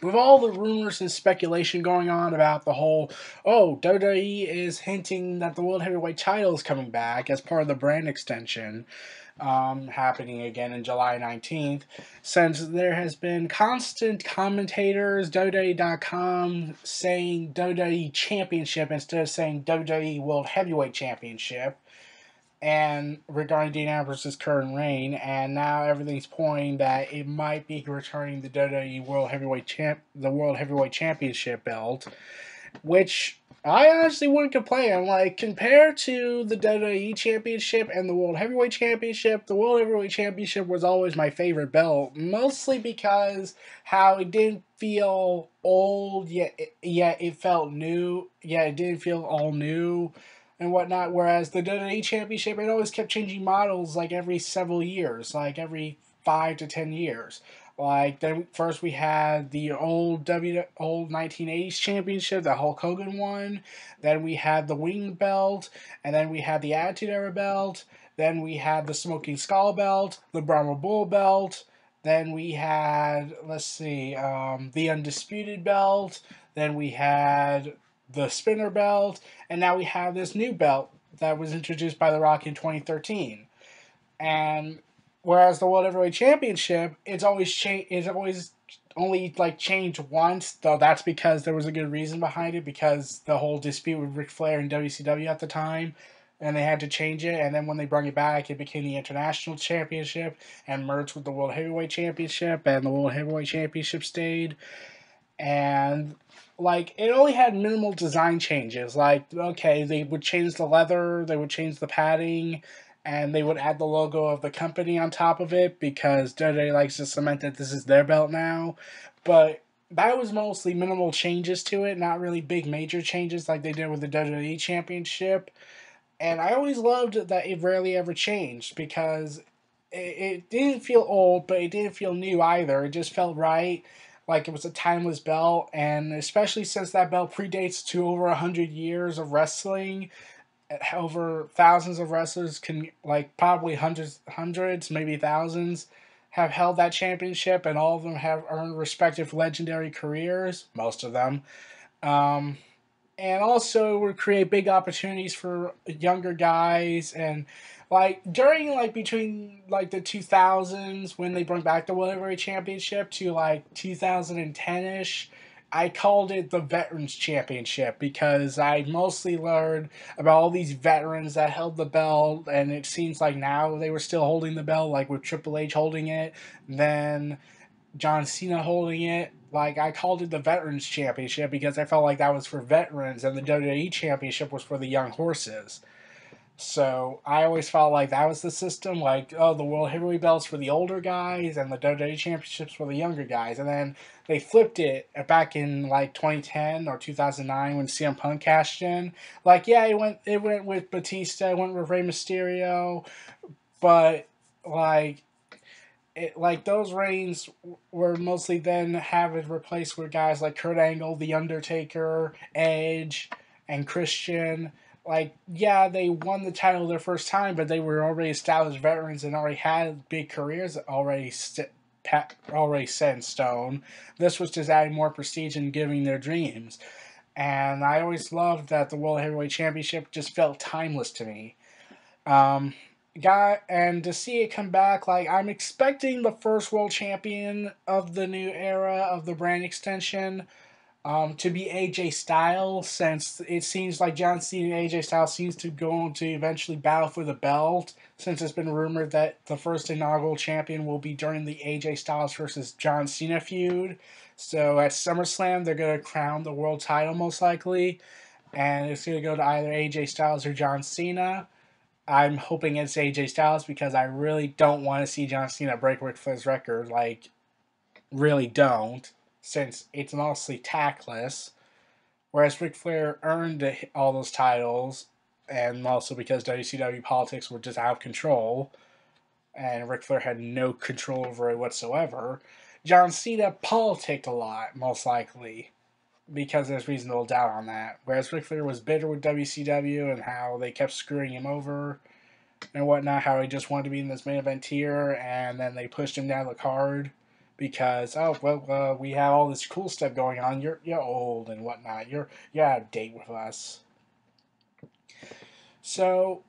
with all the rumors and speculation going on about the whole, oh, WWE is hinting that the World Heavyweight title is coming back as part of the brand extension, happening again in July 19th, since there has been constant commentators, WWE.com, saying WWE Championship instead of saying WWE World Heavyweight Championship, and regarding Dean Ambrose's current reign, and now everything's pointing that it might be returning the WWE the World Heavyweight Championship belt, which I honestly wouldn't complain. Like, compared to the WWE Championship and the World Heavyweight Championship, the World Heavyweight Championship was always my favorite belt, mostly because how it didn't feel old, yet it felt new, yet it didn't feel all new and whatnot. Whereas the WWE Championship, it always kept changing models like every several years, like every 5 to 10 years. Like then first we had the old 1980s championship that Hulk Hogan won. Then we had the Wing belt, and then we had the Attitude Era belt. Then we had the Smoking Skull belt, the Brahma Bull belt. Then we had, let's see, the Undisputed belt. Then we had the Spinner belt, and now we have this new belt that was introduced by The Rock in 2013. And whereas the World Heavyweight Championship, it's always only like changed once, though that's because there was a good reason behind it, because the whole dispute with Ric Flair and WCW at the time, and they had to change it. And then when they brought it back, it became the International Championship and merged with the World Heavyweight Championship, and the World Heavyweight Championship stayed. And like it only had minimal design changes. Like, okay, they would change the leather, they would change the padding, and they would add the logo of the company on top of it because WWE likes to cement that this is their belt now. But that was mostly minimal changes to it, not really big major changes like they did with the WWE Championship. And I always loved that it rarely ever changed because it didn't feel old, but it didn't feel new either. It just felt right, like it was a timeless belt. And especially since that belt predates to over 100 years of wrestling, over thousands of wrestlers can, like probably hundreds, maybe thousands, have held that championship, and all of them have earned respective legendary careers. Most of them. Um, and also it would create big opportunities for younger guys, and like during like between like the 2000s when they brought back the World Heavyweight Championship to like 2010ish, I called it the Veterans Championship because I mostly learned about all these veterans that held the belt, and it seems like now they were still holding the belt, like with Triple H holding it, then John Cena holding it. Like, I called it the Veterans Championship because I felt like that was for veterans, and the WWE Championship was for the young horses. So I always felt like that was the system. Like, oh, the World Heavyweight belts for the older guys, and the WWE Championships for the younger guys. And then they flipped it back in like 2010 or 2009 when CM Punk cashed in. Like, yeah, it went with Batista, it went with Rey Mysterio, but like like those reigns were mostly then have it replaced with guys like Kurt Angle, The Undertaker, Edge, and Christian. Like, yeah, they won the title their first time, but they were already established veterans and already had big careers already set in stone. This was just adding more prestige and giving their dreams. And I always loved that the World Heavyweight Championship just felt timeless to me. Um, and to see it come back, like I'm expecting the first world champion of the new era of the brand extension, to be AJ Styles, since it seems like John Cena and AJ Styles seems to go to eventually battle for the belt. Since it's been rumored that the first inaugural champion will be during the AJ Styles versus John Cena feud. So at SummerSlam, they're gonna crown the world title most likely, and it's gonna go to either AJ Styles or John Cena. I'm hoping it's AJ Styles because I really don't want to see John Cena break Ric Flair's record. Like, really don't, since it's mostly tactless. Whereas Ric Flair earned all those titles, and also because WCW politics were just out of control, and Ric Flair had no control over it whatsoever. John Cena politicked a lot, most likely, because there's reasonable doubt on that. Whereas Ric Flair was bitter with WCW and how they kept screwing him over and whatnot, how he just wanted to be in this main event tier, and then they pushed him down the card because we have all this cool stuff going on. You're old and whatnot. You're out of date with us. So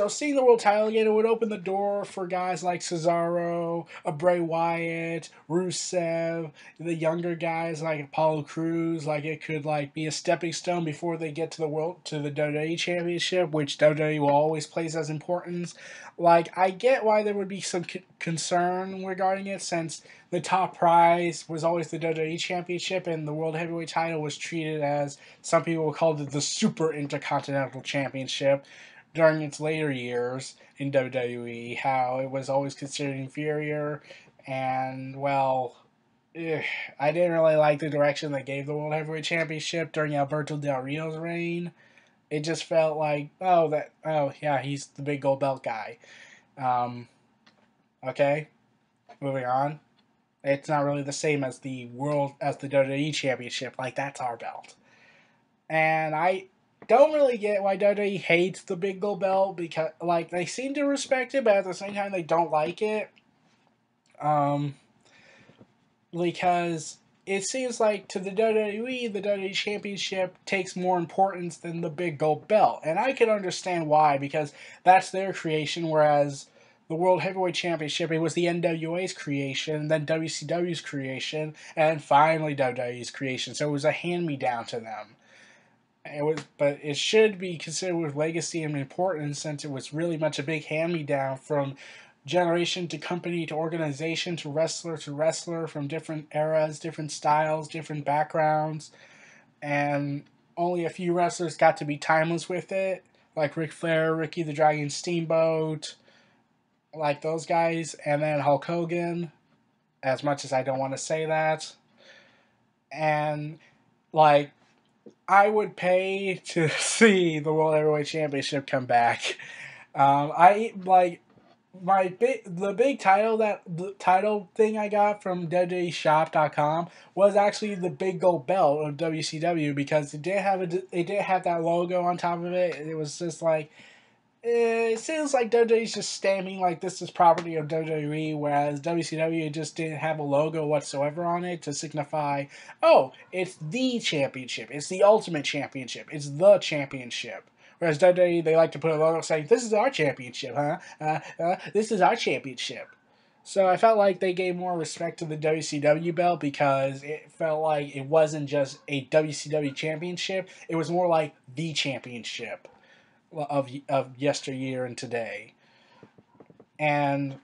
seeing the world title again, it would open the door for guys like Cesaro, Bray Wyatt, Rusev, the younger guys like Apollo Crews. Like it could like be a stepping stone before they get to the WWE Championship, which WWE will always place as importance. Like I get why there would be some concern regarding it, since the top prize was always the WWE Championship, and the World Heavyweight Title was treated as, some people called it, the Super Intercontinental Championship during its later years in WWE, how it was always considered inferior, and well, I didn't really like the direction they gave the World Heavyweight Championship during Alberto Del Rio's reign. It just felt like, oh yeah, he's the big gold belt guy. Um, okay, moving on. It's not really the same as the WWE Championship. Like that's our belt, and I don't really get why WWE hates the big gold belt, because like they seem to respect it, but at the same time they don't like it. Um, because it seems like to the WWE, the WWE Championship takes more importance than the big gold belt, and I can understand why, because that's their creation, whereas the World Heavyweight Championship, it was the NWA's creation, then WCW's creation, and finally WWE's creation. So it was a hand me down to them. But it should be considered with legacy and importance, since it was really much a big hand-me-down from generation to company to organization to wrestler, from different eras, different styles, different backgrounds, and only a few wrestlers got to be timeless with it, like Ric Flair, Ricky the Dragon Steamboat, like those guys, and then Hulk Hogan, as much as I don't want to say that. And like I would pay to see the World Heavyweight Championship come back. I like the big title, that the title thing I got from WWEshop.com was actually the big gold belt of WCW, because it did have that logo on top of it. It was just like, it seems like WWE's just stamping like this is property of WWE, whereas WCW just didn't have a logo whatsoever on it to signify, oh, it's the championship, it's the ultimate championship, it's the championship. Whereas WWE, they like to put a logo saying, this is our championship, huh? This is our championship. So I felt like they gave more respect to the WCW belt, because it felt like it wasn't just a WCW championship, it was more like the championship of yesteryear and today. And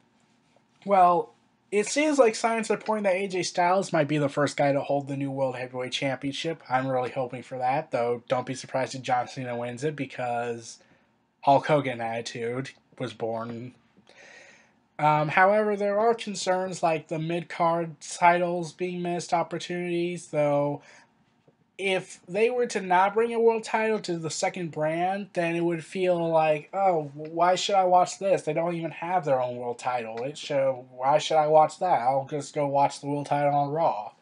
well, it seems like signs are pointing that AJ Styles might be the first guy to hold the new World Heavyweight Championship. I'm really hoping for that, though. Don't be surprised if John Cena wins it, because Hulk Hogan attitude was born. However, there are concerns like the mid card titles being missed opportunities, though if they were to not bring a world title to the second brand, then it would feel like, oh, why should I watch this? They don't even have their own world title. Why should I watch that? I'll just go watch the world title on Raw.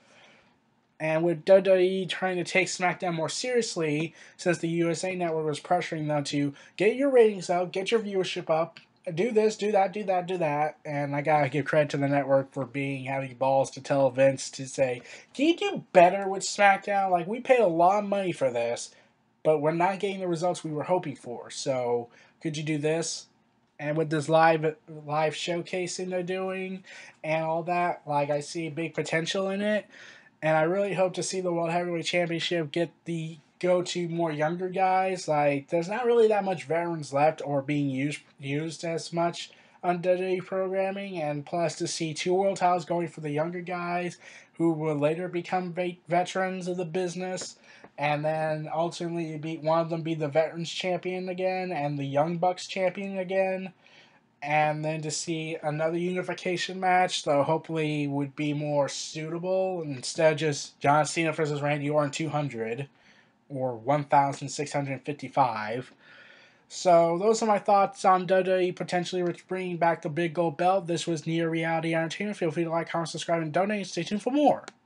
And with WWE trying to take SmackDown more seriously, since the USA Network was pressuring them to get your ratings up, get your viewership up, do this, do that, do that, do that. And I gotta give credit to the network for having balls to tell Vince to say, can you do better with SmackDown? Like, we paid a lot of money for this, but we're not getting the results we were hoping for. So could you do this? And with this live showcasing they're doing and all that, like, I see big potential in it. And I really hope to see the World Heavyweight Championship go to more younger guys. Like, there's not really that much veterans left or being used as much on WWE programming, and plus to see two world titles going for the younger guys who will later become veterans of the business, and then ultimately one of them be the veterans champion again and the Young Bucks champion again, and then to see another unification match, though hopefully would be more suitable instead of just John Cena versus Randy Orton 200 or 1,655. So those are my thoughts on WWE potentially bringing back the big gold belt. This was Near Reality Entertainment. Feel free to like, comment, subscribe, and donate. Stay tuned for more.